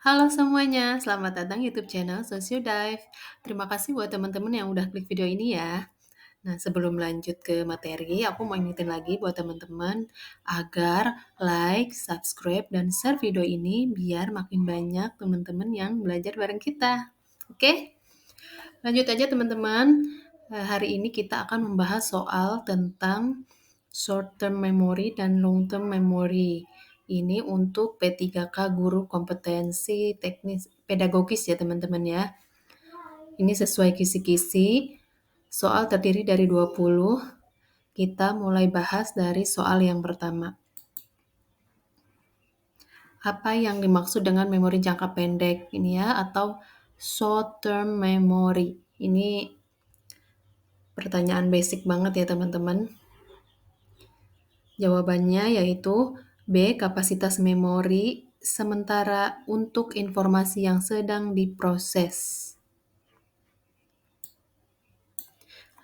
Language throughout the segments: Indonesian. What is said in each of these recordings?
Halo semuanya, selamat datang YouTube channel Sosiodive. Terima kasih buat teman-teman yang udah klik video ini ya. Nah, sebelum lanjut ke materi, aku mau ingetin lagi buat teman-teman agar like, subscribe, dan share video ini biar makin banyak teman-teman yang belajar bareng kita. Oke? Lanjut aja teman-teman. Hari ini kita akan membahas soal tentang short term memory dan long term memory. Ini untuk P3K Guru Kompetensi Teknis Pedagogis ya teman-teman ya. Ini sesuai kisi-kisi. Soal terdiri dari 20. Kita mulai bahas dari soal yang pertama. Apa yang dimaksud dengan memori jangka pendek ini ya, atau short term memory? Ini pertanyaan basic banget ya teman-teman. Jawabannya yaitu B. Kapasitas memori sementara untuk informasi yang sedang diproses.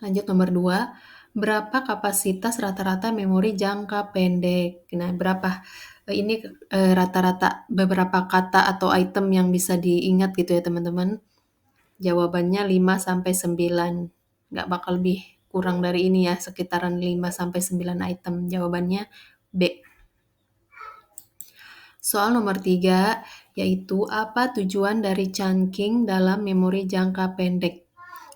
Lanjut nomor 2. Berapa kapasitas rata-rata memori jangka pendek? Nah, berapa? Ini rata-rata beberapa kata atau item yang bisa diingat gitu ya teman-teman. Jawabannya 5-9. Nggak bakal lebih kurang dari ini ya, sekitaran 5-9 item. Jawabannya B. Soal nomor 3, yaitu apa tujuan dari chunking dalam memori jangka pendek?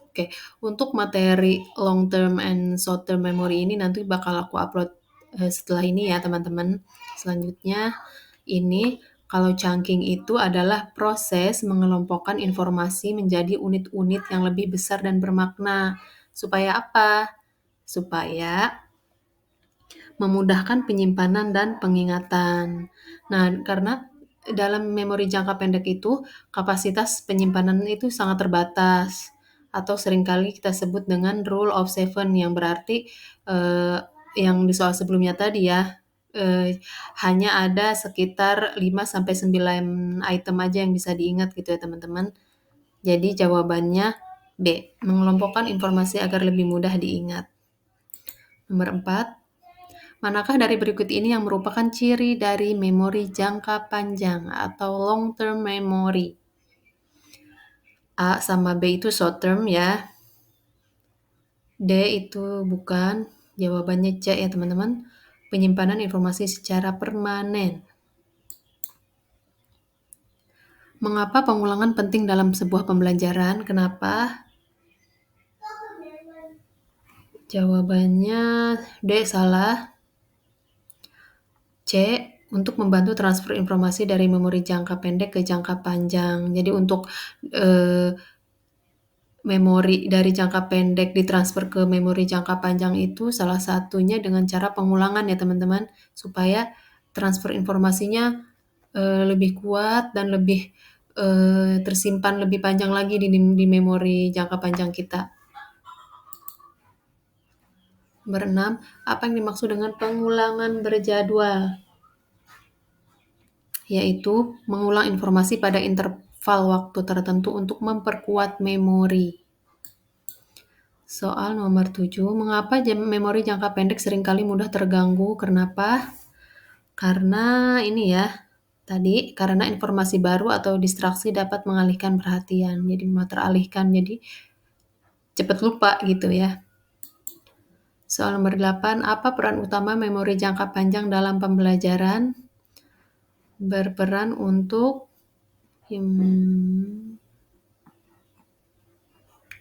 Oke, untuk materi long term and short term memory ini nanti bakal aku upload setelah ini ya teman-teman. Selanjutnya ini kalau chunking itu adalah proses mengelompokkan informasi menjadi unit-unit yang lebih besar dan bermakna. Supaya apa? Supaya memudahkan penyimpanan dan pengingatan. Nah, karena dalam memori jangka pendek itu kapasitas penyimpanan itu sangat terbatas atau seringkali kita sebut dengan rule of seven yang berarti yang di soal sebelumnya tadi ya hanya ada sekitar 5-9 item aja yang bisa diingat gitu ya teman-teman. Jadi jawabannya B, mengelompokkan informasi agar lebih mudah diingat. Nomor 4, manakah dari berikut ini yang merupakan ciri dari memori jangka panjang atau long term memory? A sama B itu short term ya. D itu bukan. Jawabannya C ya teman-teman. Penyimpanan informasi secara permanen. Mengapa pengulangan penting dalam sebuah pembelajaran? Kenapa? Jawabannya D salah. C, untuk membantu transfer informasi dari memori jangka pendek ke jangka panjang. Jadi untuk memori dari jangka pendek ditransfer ke memori jangka panjang itu salah satunya dengan cara pengulangan ya teman-teman, supaya transfer informasinya lebih kuat dan lebih tersimpan lebih panjang lagi di memori jangka panjang kita. Nomor 6, apa yang dimaksud dengan pengulangan berjadwal? Yaitu mengulang informasi pada interval waktu tertentu untuk memperkuat memori. Soal nomor 7, mengapa memori jangka pendek seringkali mudah terganggu? Kenapa? Karena ini ya, tadi karena informasi baru atau distraksi dapat mengalihkan perhatian. Jadi mau teralihkan, jadi cepat lupa gitu ya. Soal nomor 8, apa peran utama memori jangka panjang dalam pembelajaran? Berperan untuk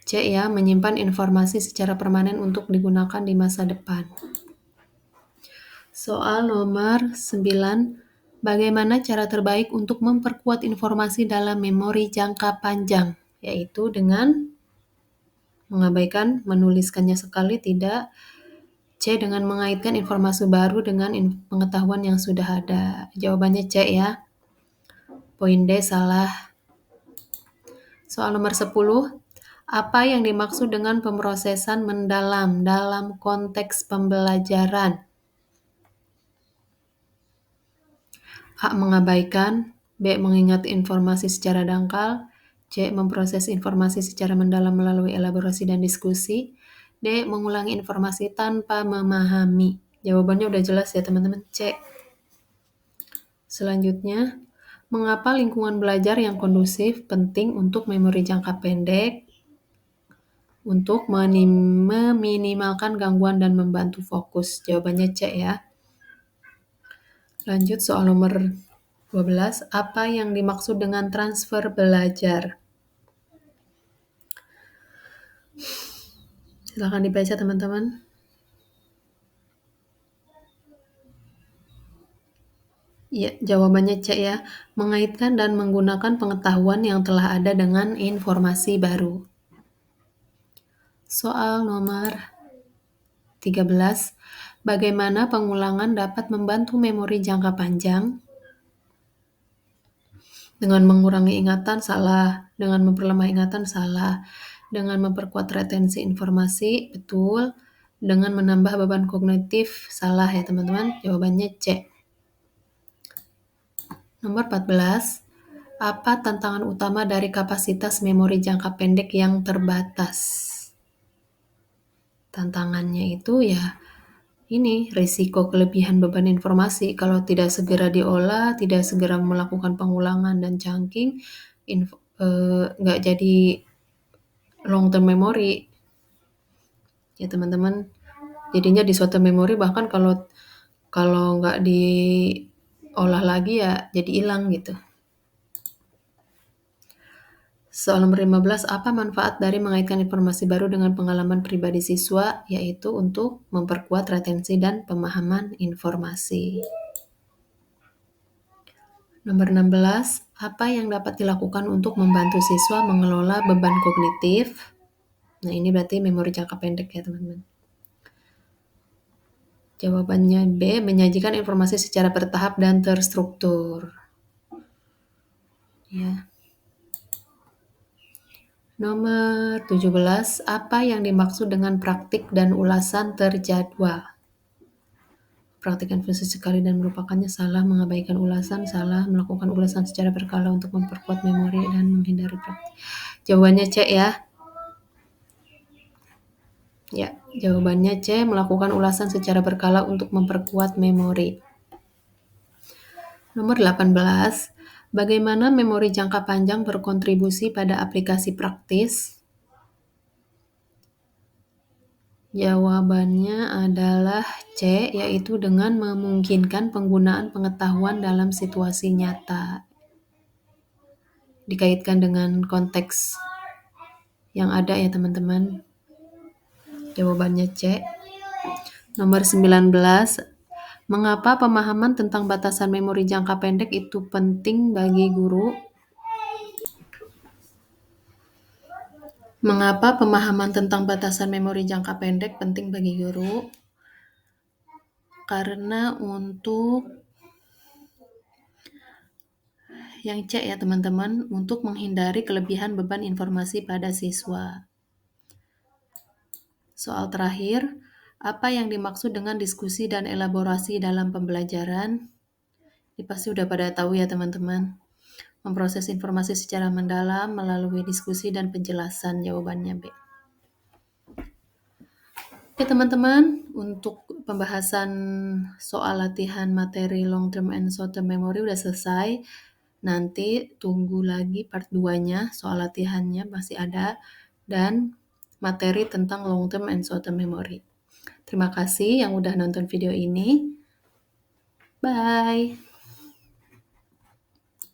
C ya, menyimpan informasi secara permanen untuk digunakan di masa depan. Soal nomor 9, bagaimana cara terbaik untuk memperkuat informasi dalam memori jangka panjang? Yaitu dengan mengabaikan menuliskannya sekali tidak. C, dengan mengaitkan informasi baru dengan pengetahuan yang sudah ada. Jawabannya C ya. Poin D salah. Soal nomor 10, apa yang dimaksud dengan pemrosesan mendalam dalam konteks pembelajaran? A. Mengabaikan. B. Mengingat informasi secara dangkal. C. Memproses informasi secara mendalam melalui elaborasi dan diskusi. D. Mengulangi informasi tanpa memahami. Jawabannya udah jelas ya teman-teman. C. Selanjutnya, Mengapa lingkungan belajar yang kondusif penting untuk memori jangka pendek? Untuk meminimalkan gangguan dan membantu fokus. Jawabannya C ya. Lanjut soal nomor 12. Apa yang dimaksud dengan transfer belajar? Silakan dibaca teman-teman. Ya, jawabannya C ya. Mengaitkan dan menggunakan pengetahuan yang telah ada dengan informasi baru. Soal nomor 13. Bagaimana pengulangan dapat membantu memori jangka panjang? Dengan mengurangi ingatan salah, dengan memperlemah ingatan salah, dengan memperkuat retensi informasi betul, dengan menambah beban kognitif salah ya teman-teman. Jawabannya C. Nomor 14. Apa tantangan utama dari kapasitas memori jangka pendek yang terbatas? Tantangannya itu ya ini risiko kelebihan beban informasi kalau tidak segera diolah, tidak segera melakukan pengulangan dan chunking, nggak jadi long term memory ya teman-teman. Jadinya di short term memory bahkan kalau kalau nggak diolah lagi ya jadi hilang gitu. Soal nomor 15, apa manfaat dari mengaitkan informasi baru dengan pengalaman pribadi siswa? Yaitu untuk memperkuat retensi dan pemahaman informasi. Nomor 16, apa yang dapat dilakukan untuk membantu siswa mengelola beban kognitif? Nah, ini berarti memori jangka pendek ya, teman-teman. Jawabannya B, menyajikan informasi secara bertahap dan terstruktur. Ya. Nomor 17, apa yang dimaksud dengan praktik dan ulasan terjadwal? Praktikkan fungsi sekali dan melupakannya salah, mengabaikan ulasan salah, melakukan ulasan secara berkala untuk memperkuat memori dan menghindari praktik. Jawabannya C ya. Ya, jawabannya C, melakukan ulasan secara berkala untuk memperkuat memori. Nomor 18, bagaimana memori jangka panjang berkontribusi pada aplikasi praktis? Jawabannya adalah C, yaitu dengan memungkinkan penggunaan pengetahuan dalam situasi nyata. Dikaitkan dengan konteks yang ada ya teman-teman. Jawabannya C. Nomor 19, mengapa pemahaman tentang batasan memori jangka pendek itu penting bagi guru? Mengapa pemahaman tentang batasan memori jangka pendek penting bagi guru? Karena untuk yang C ya teman-teman, untuk menghindari kelebihan beban informasi pada siswa. Soal terakhir, apa yang dimaksud dengan diskusi dan elaborasi dalam pembelajaran? Ini pasti udah pada tahu ya teman-teman. Memproses informasi secara mendalam melalui diskusi dan penjelasan. Jawabannya B. Oke teman-teman, untuk pembahasan soal latihan materi long term and short term memory udah selesai. Nanti tunggu lagi part 2-nya, soal latihannya masih ada, dan materi tentang long term and short term memory. Terima kasih yang udah nonton video ini. Bye!